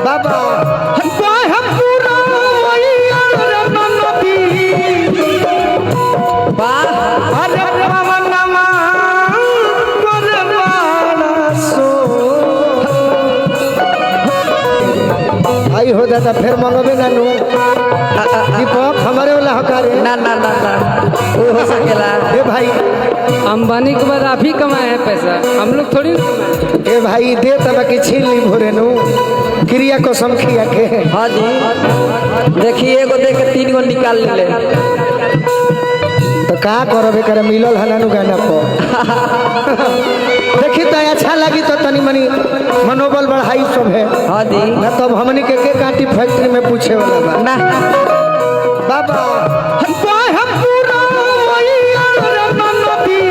बाबा हम पूरा नदी अरे पवनमा आई हो दादा फिर मनोबे नानू दीपक हमारे वाला हकारे ना ना ना ना वो हो सकेला। ए भाई अंबानी के बाद आप ही कमाए हैं पैसा, हम लोग थोड़ी ना कमाए। ए भाई दे तब की छीन ली भोरे नु क्रिया को समखिया के। हाँ जी देखिए एगो देख के 3 गो निकाल ले तो का करबे करे मिलल हनानु गाना पर देखी तो अच्छा लगी तो तनी मनी मनोबल बढ़ाई सब है। हाँ जी ना तब हमनी के काटी फैक्ट्री में पूछे वाला बा ना बाबा हम पूरा नदी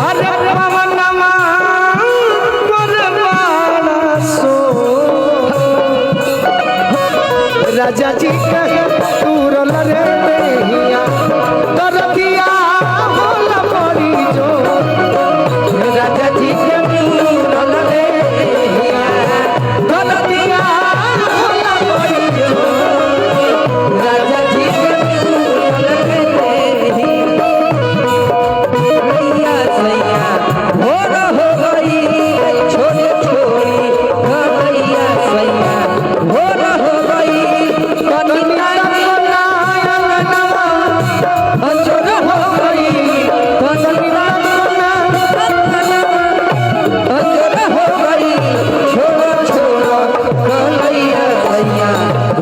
अरे पवनमा राजा जी के तुरल रे देहिया कर दिया होला बड़ी जो राजा जी के तुरल रे देहिया कर दिया होला बड़ी जो राजा जी के तुरल रे देहिया सैया हो गई छोटे छोरी भैया सैया हो गई कनिया अजर हो गई कनिया अजर हो गई छोड़ा छोड़ा कन्हैया सैया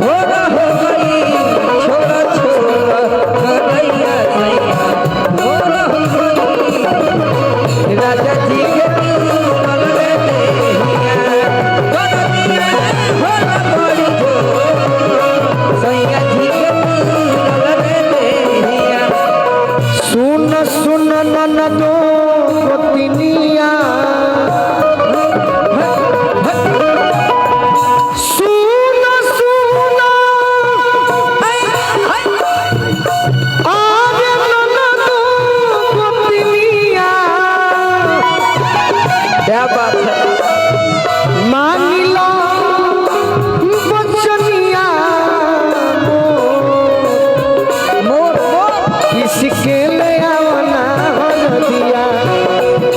हो गई छोड़ा छोड़ा कन्हैया सैया हो गई राजा जी के तुरल रे देहिया कनिया हो गई जो सैया जी के तुरल रे देहिया। सुन सुन ननदो गोतिनिया सुन सुन आरे ननदो गोतिनिया क्या बात है मांगिलो बचनिया मोर मोर किसके ले आवना हर दिया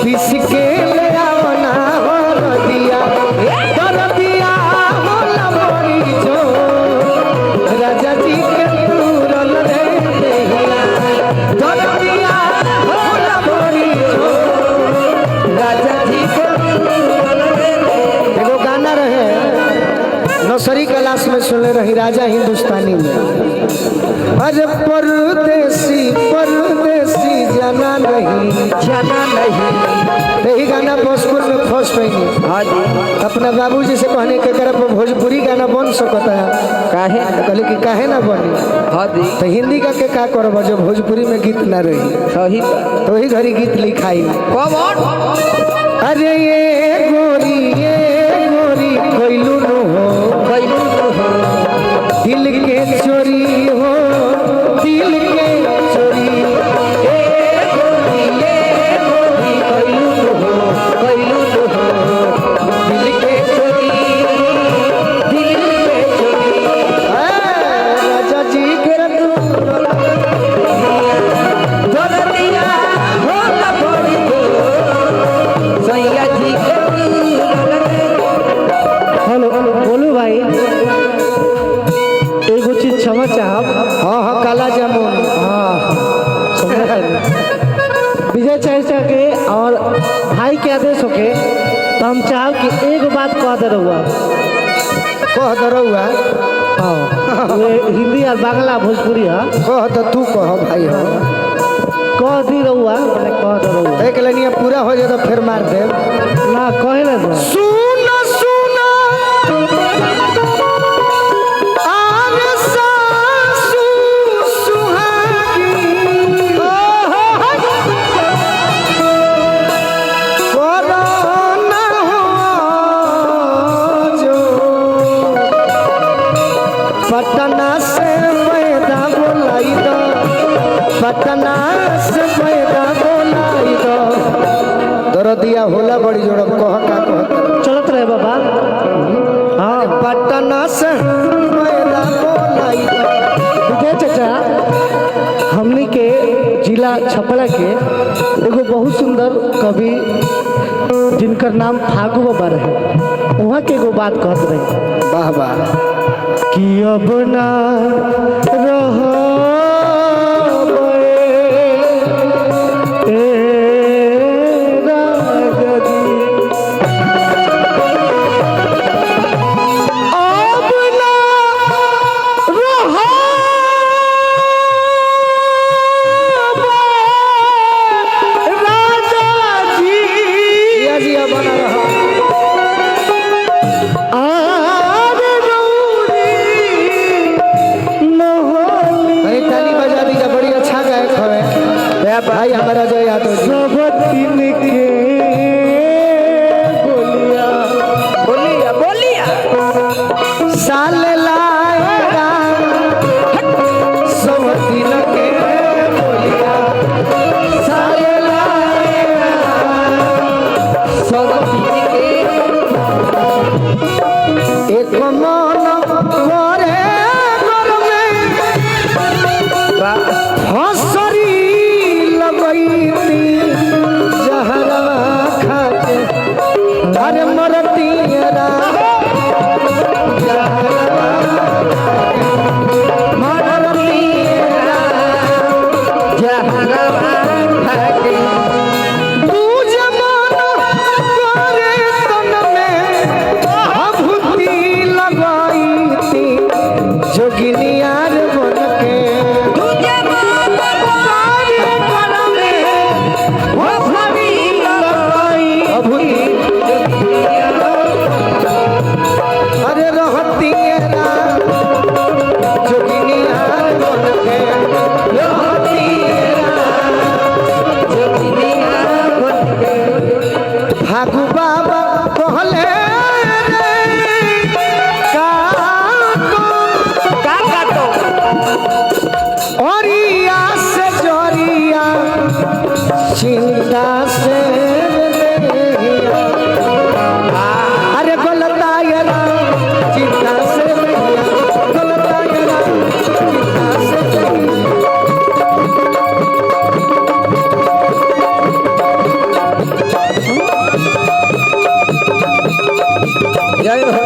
किसके ले आवना हर दिया कर दिया होला बड़ी जो राजा जी के तुरल रे देहिया कर दिया होला बड़ी जो राजा जी के तुरल रे देहिया। एगो गाना रहे नर्सरी क्लास में सुने रही राजा हिंदुस्तानी में अरे परदेसी परदेसी जाना नहीं जाना नहीं यही गाना भोजपुर में फंस पैनी हाँ जी अपना बाबूजी से कहने के तरफ भोजपुरी गाना बन सकता है काहे कहले कि काहे ना बनी हाँ जी तो हिंदी का के का करब जो भोजपुरी में गीत ना रही सही तो वही घड़ी गीत लिखाई कौन अरे ये गोरी कोइलू नु हो कैलू हो दिल के चोरी हो दिल के चोरी कैलू हो दिल के चोरी दिल के चोरी राजा जी के दरदिया होला बड़ी जो सैया जी के तुरल रे। हेलो बोलू भाई एगो चीज क्षमा चाहब। हाँ हाँ काला जामुन हाँ विजय चाचा के और भाई के आदेश होके तो हम चाहब कि एगो बात कह दे रहुआ। कह दरुआ हाँ ये हिंदी और बांग्ला भोजपुरी है कह तो तू कह भाई हो कह दी रहुआ मैंने कह दे रहुआ एक लनिया पूरा हो जाए तो फिर मार दे ना कहे ना दो सुन सुन आरे सासू सुहागी कोरोना हो जो पटना से पैदा बोलाई दो पटना से पैदा बोलाई दो दरदिया होला बड़ी जोड़ कह का कह छपरा के एगो बहुत सुंदर कवि जिनकर नाम फागु बाबा रहे, वहाँ के एगो बात कहत रहे वाह वाह कि अब ना जिया जिया बना रहा भाई ताली बजा दीजिए, बड़ी अच्छा गायक है भाई हमारा जो यादव जी। सब दिन के बोलिया बोलिया बोलिया साल लाएगा सब दिन के बोलिया, साल लाएगा सब दिन के एक मन करे घर में हंसरी लगैती जहरवा खाके अरे मरती जोगिनियार बन के तुझे अरे रहती जोगिनियार बन के रहती फागु बाबा कहले औरिया से जोरिया चिंता से देहिया। अरे गलता यरा चिंता से देहिया, गलता यरा चिंता से देहिया। जय हो